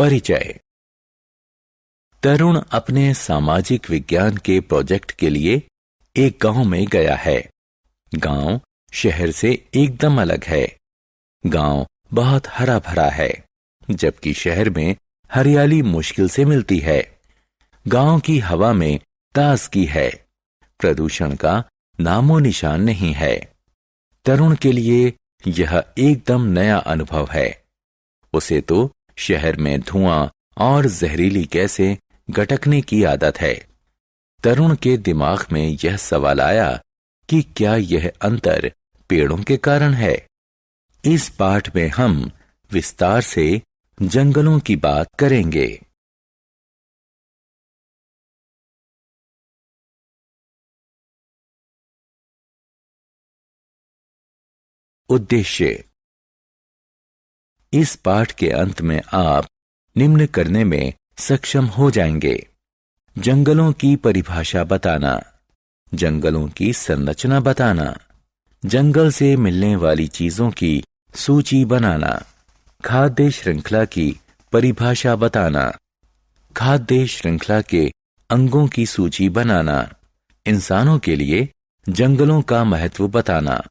परिचय। तरुण अपने सामाजिक विज्ञान के प्रोजेक्ट के लिए एक गांव में गया है। गांव शहर से एकदम अलग है। गांव बहुत हरा भरा है, जबकि शहर में हरियाली मुश्किल से मिलती है। गांव की हवा में ताजगी है, प्रदूषण का नामो निशान नहीं है। तरुण के लिए यह एकदम नया अनुभव है। उसे तो शहर में धुआं और जहरीली गैसें गटकने की आदत है। तरुण के दिमाग में यह सवाल आया कि क्या यह अंतर पेड़ों के कारण है। इस पाठ में हम विस्तार से जंगलों की बात करेंगे। उद्देश्य। इस पाठ के अंत में आप निम्न करने में सक्षम हो जाएंगे: जंगलों की परिभाषा बताना, जंगलों की संरचना बताना, जंगल से मिलने वाली चीजों की सूची बनाना, खाद्य श्रृंखला की परिभाषा बताना, खाद्य श्रृंखला के अंगों की सूची बनाना, इंसानों के लिए जंगलों का महत्व बताना।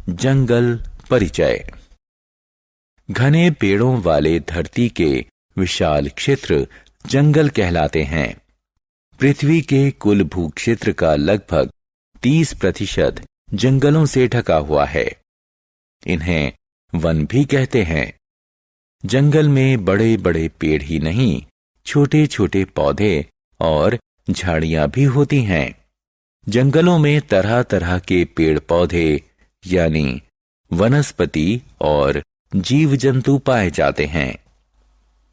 जंगल परिचय। घने पेड़ों वाले धरती के विशाल क्षेत्र जंगल कहलाते हैं। पृथ्वी के कुल भूक्षेत्र का लगभग 30% जंगलों से ढका हुआ है। इन्हें वन भी कहते हैं। जंगल में बड़े बड़े पेड़ ही नहीं, छोटे छोटे पौधे और झाड़ियां भी होती हैं। जंगलों में तरह तरह के पेड़ पौधे यानी वनस्पति और जीव जंतु पाए जाते हैं।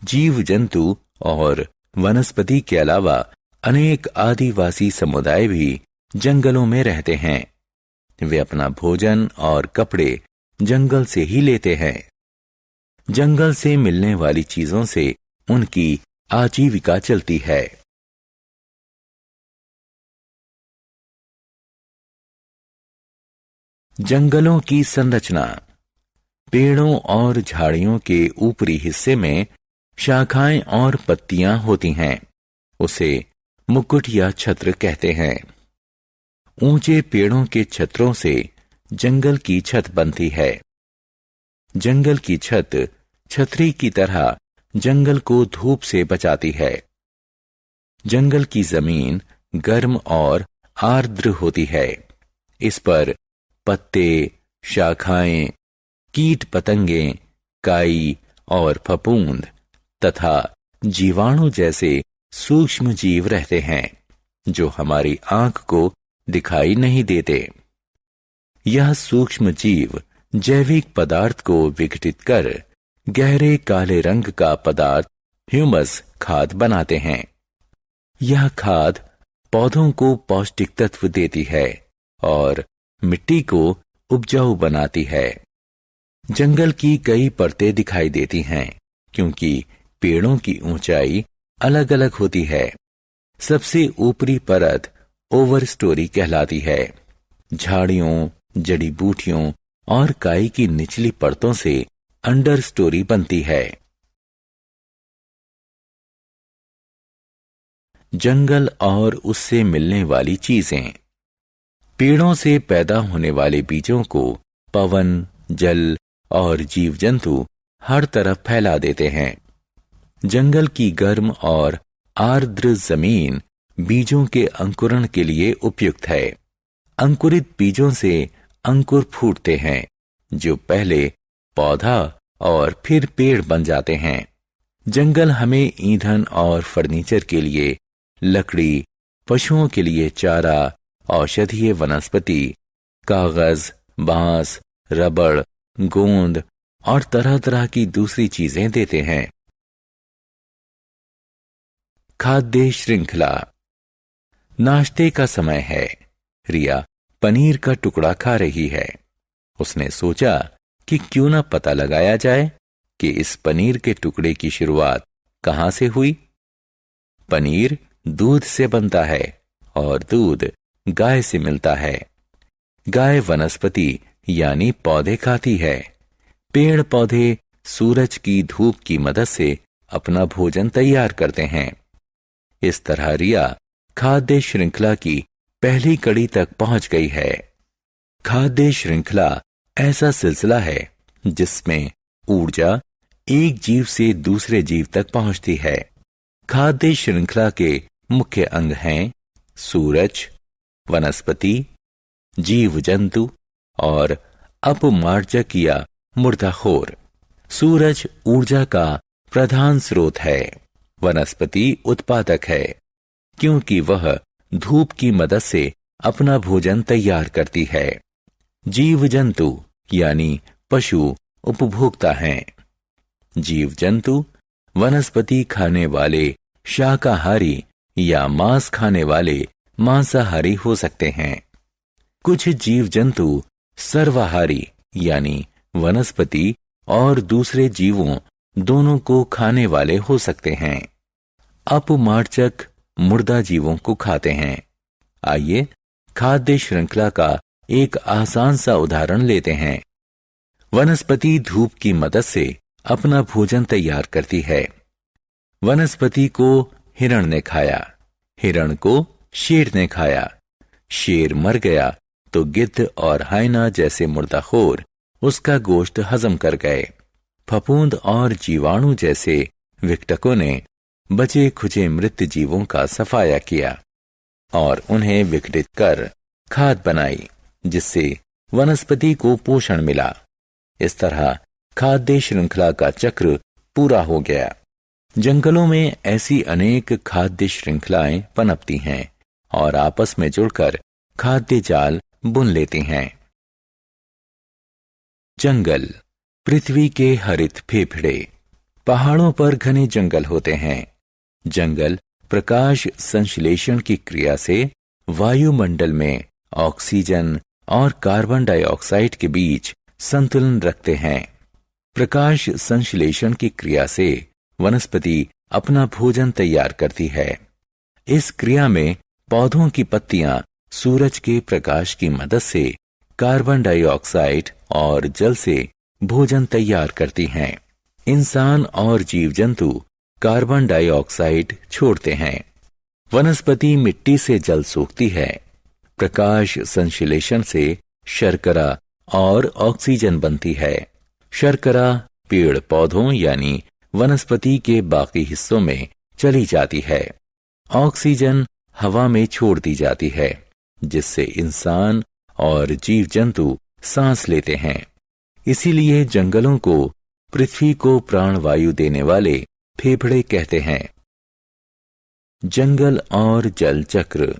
जीव जंतु और वनस्पति के अलावा अनेक आदिवासी समुदाय भी जंगलों में रहते हैं। वे अपना भोजन और कपड़े जंगल से ही लेते हैं। जंगल से मिलने वाली चीजों से उनकी आजीविका चलती है। जंगलों की संरचना। पेड़ों और झाड़ियों के ऊपरी हिस्से में शाखाएं और पत्तियां होती हैं। उसे मुकुट या छत्र कहते हैं। ऊंचे पेड़ों के छत्रों से जंगल की छत बनती है। जंगल की छत छतरी की तरह जंगल को धूप से बचाती है। जंगल की जमीन गर्म और आर्द्र होती है। इस पर पत्ते, शाखाएं, कीट पतंगे, काई और फफूंद तथा जीवाणु जैसे सूक्ष्म जीव रहते हैं, जो हमारी आंख को दिखाई नहीं देते। यह सूक्ष्म जीव जैविक पदार्थ को विघटित कर गहरे काले रंग का पदार्थ ह्यूमस खाद बनाते हैं। यह खाद पौधों को पौष्टिक तत्व देती है और मिट्टी को उपजाऊ बनाती है। जंगल की कई परतें दिखाई देती हैं, क्योंकि पेड़ों की ऊंचाई अलग अलग होती है। सबसे ऊपरी परत ओवर स्टोरी कहलाती है। झाड़ियों, जड़ी बूटियों और काई की निचली परतों से अंडर स्टोरी बनती है। जंगल और उससे मिलने वाली चीजें। पेड़ों से पैदा होने वाले बीजों को पवन, जल और जीव जंतु हर तरफ फैला देते हैं। जंगल की गर्म और आर्द्र जमीन बीजों के अंकुरण के लिए उपयुक्त है। अंकुरित बीजों से अंकुर फूटते हैं, जो पहले पौधा और फिर पेड़ बन जाते हैं। जंगल हमें ईंधन और फर्नीचर के लिए लकड़ी, पशुओं के लिए चारा, औषधीय वनस्पति, कागज, बांस, रबड़, गोंद और तरह तरह की दूसरी चीजें देते हैं। खाद्य श्रृंखला। नाश्ते का समय है। रिया पनीर का टुकड़ा खा रही है। उसने सोचा कि क्यों ना पता लगाया जाए कि इस पनीर के टुकड़े की शुरुआत कहां से हुई? पनीर दूध से बनता है और दूध गाय से मिलता है। गाय वनस्पति यानी पौधे खाती है। पेड़ पौधे सूरज की धूप की मदद से अपना भोजन तैयार करते हैं। इस तरह रिया खाद्य श्रृंखला की पहली कड़ी तक पहुंच गई है। खाद्य श्रृंखला ऐसा सिलसिला है जिसमें ऊर्जा एक जीव से दूसरे जीव तक पहुंचती है। खाद्य श्रृंखला के मुख्य अंग हैं सूरज, वनस्पति, जीव जंतु और अपमार्जक या मुर्दाखोर। सूरज ऊर्जा का प्रधान स्रोत है। वनस्पति उत्पादक है क्योंकि वह धूप की मदद से अपना भोजन तैयार करती है। जीव जंतु यानी पशु उपभोक्ता हैं। जीव जंतु वनस्पति खाने वाले शाकाहारी या मांस खाने वाले मांसाहारी हो सकते हैं। कुछ जीव जंतु सर्वाहारी यानी वनस्पति और दूसरे जीवों दोनों को खाने वाले हो सकते हैं। अपमार्जक मुर्दा जीवों को खाते हैं। आइए खाद्य श्रृंखला का एक आसान सा उदाहरण लेते हैं। वनस्पति धूप की मदद से अपना भोजन तैयार करती है। वनस्पति को हिरण ने खाया, हिरण को शेर ने खाया। शेर मर गया तो गिद्ध और हाइना जैसे मुर्दाखोर उसका गोश्त हजम कर गए। फफूंद और जीवाणु जैसे विघटकों ने बचे खुचे मृत जीवों का सफाया किया और उन्हें विघटित कर खाद बनाई, जिससे वनस्पति को पोषण मिला। इस तरह खाद्य श्रृंखला का चक्र पूरा हो गया। जंगलों में ऐसी अनेक खाद्य श्रृंखलाएं पनपती हैं और आपस में जुड़कर खाद्य जाल बुन लेती हैं। जंगल पृथ्वी के हरित फेफड़े। पहाड़ों पर घने जंगल होते हैं। जंगल प्रकाश संश्लेषण की क्रिया से वायुमंडल में ऑक्सीजन और कार्बन डाइऑक्साइड के बीच संतुलन रखते हैं। प्रकाश संश्लेषण की क्रिया से वनस्पति अपना भोजन तैयार करती है। इस क्रिया में पौधों की पत्तियां सूरज के प्रकाश की मदद से कार्बन डाइऑक्साइड और जल से भोजन तैयार करती हैं। इंसान और जीव जंतु कार्बन डाइऑक्साइड छोड़ते हैं। वनस्पति मिट्टी से जल सोखती है। प्रकाश संश्लेषण से शर्करा और ऑक्सीजन बनती है। शर्करा पेड़ पौधों यानी वनस्पति के बाकी हिस्सों में चली जाती है। ऑक्सीजन हवा में छोड़ दी जाती है, जिससे इंसान और जीव जंतु सांस लेते हैं। इसीलिए जंगलों को पृथ्वी को प्राणवायु देने वाले फेफड़े कहते हैं। जंगल और जल चक्र।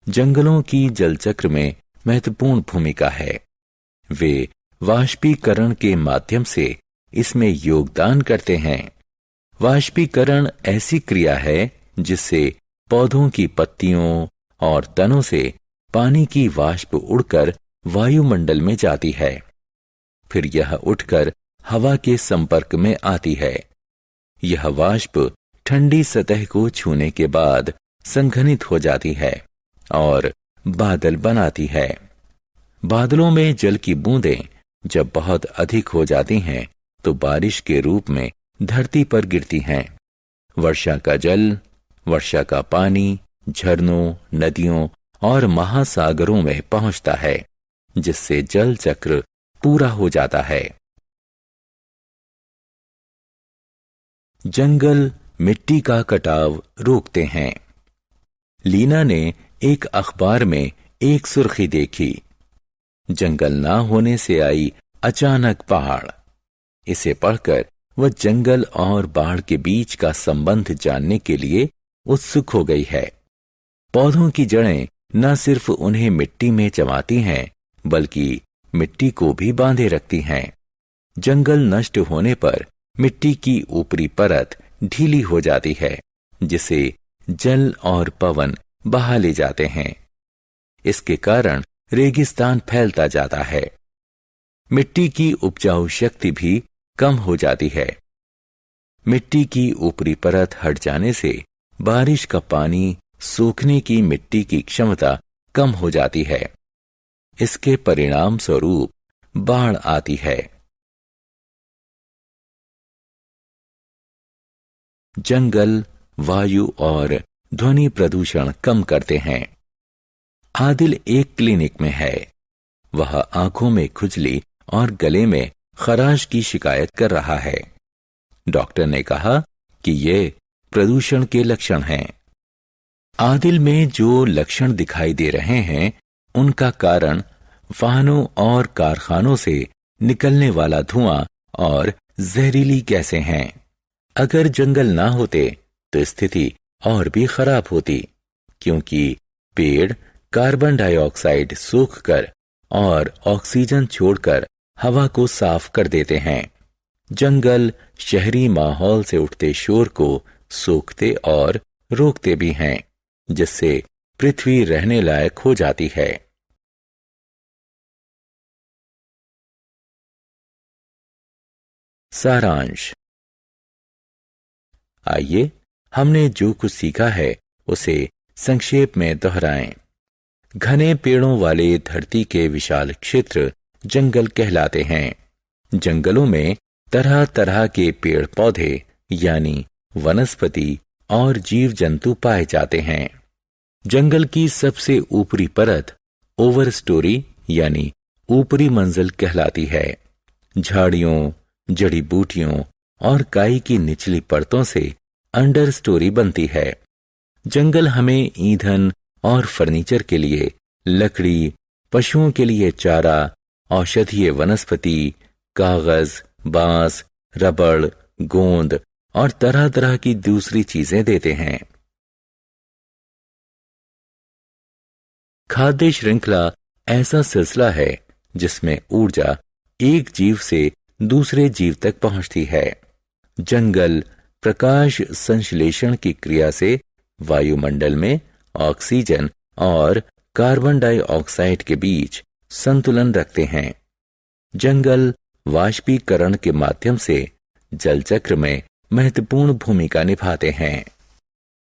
जंगलों की जल चक्र में महत्वपूर्ण भूमिका है। वे वाष्पीकरण के माध्यम से इसमें योगदान करते हैं। वाष्पीकरण ऐसी क्रिया है जिससे पौधों की पत्तियों और तनों से पानी की वाष्प उड़कर वायुमंडल में जाती है। फिर यह उठकर हवा के संपर्क में आती है। यह वाष्प ठंडी सतह को छूने के बाद संघनित हो जाती है और बादल बनाती है। बादलों में जल की बूंदें जब बहुत अधिक हो जाती हैं तो बारिश के रूप में धरती पर गिरती हैं। वर्षा का जल, वर्षा का पानी झरनों, नदियों और महासागरों में पहुंचता है, जिससे जल चक्र पूरा हो जाता है। जंगल मिट्टी का कटाव रोकते हैं। लीना ने एक अखबार में एक सुर्खी देखी, जंगल ना होने से आई अचानक बाढ़। इसे पढ़कर वह जंगल और बाढ़ के बीच का संबंध जानने के लिए उत्सुक हो गई है। पौधों की जड़ें न सिर्फ उन्हें मिट्टी में जमाती हैं, बल्कि मिट्टी को भी बांधे रखती हैं। जंगल नष्ट होने पर मिट्टी की ऊपरी परत ढीली हो जाती है, जिसे जल और पवन बहा ले जाते हैं। इसके कारण रेगिस्तान फैलता जाता है। मिट्टी की उपजाऊ शक्ति भी कम हो जाती है। मिट्टी की ऊपरी परत हट जाने से बारिश का पानी सूखने की मिट्टी की क्षमता कम हो जाती है। इसके परिणाम स्वरूप बाढ़ आती है। जंगल वायु और ध्वनि प्रदूषण कम करते हैं। आदिल एक क्लिनिक में है। वह आंखों में खुजली और गले में खराश की शिकायत कर रहा है। डॉक्टर ने कहा कि ये प्रदूषण के लक्षण हैं। आदिल में जो लक्षण दिखाई दे रहे हैं उनका कारण वाहनों और कारखानों से निकलने वाला धुआं और जहरीली गैसें हैं। अगर जंगल ना होते तो स्थिति और भी खराब होती, क्योंकि पेड़ कार्बन डाइऑक्साइड सोखकर और ऑक्सीजन छोड़कर हवा को साफ कर देते हैं। जंगल शहरी माहौल से उठते शोर को सोखते और रोकते भी हैं, जिससे पृथ्वी रहने लायक हो जाती है। सारांश। आइए हमने जो कुछ सीखा है उसे संक्षेप में दोहराएं। घने पेड़ों वाले धरती के विशाल क्षेत्र जंगल कहलाते हैं। जंगलों में तरह तरह के पेड़ पौधे यानी वनस्पति और जीव जंतु पाए जाते हैं। जंगल की सबसे ऊपरी परत ओवर स्टोरी यानी ऊपरी मंजिल कहलाती है। झाड़ियों, जड़ी बूटियों और काई की निचली परतों से अंडर स्टोरी बनती है। जंगल हमें ईंधन और फर्नीचर के लिए लकड़ी, पशुओं के लिए चारा, औषधीय वनस्पति, कागज, बांस, रबड़, गोंद और तरह तरह की दूसरी चीजें देते हैं। खाद्य श्रृंखला ऐसा सिलसिला है जिसमें ऊर्जा एक जीव से दूसरे जीव तक पहुंचती है। जंगल प्रकाश संश्लेषण की क्रिया से वायुमंडल में ऑक्सीजन और कार्बन डाइऑक्साइड के बीच संतुलन रखते हैं। जंगल वाष्पीकरण के माध्यम से जल चक्र में महत्वपूर्ण भूमिका निभाते हैं।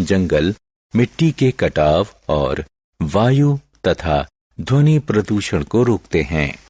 जंगल मिट्टी के कटाव और वायु तथा ध्वनि प्रदूषण को रोकते हैं।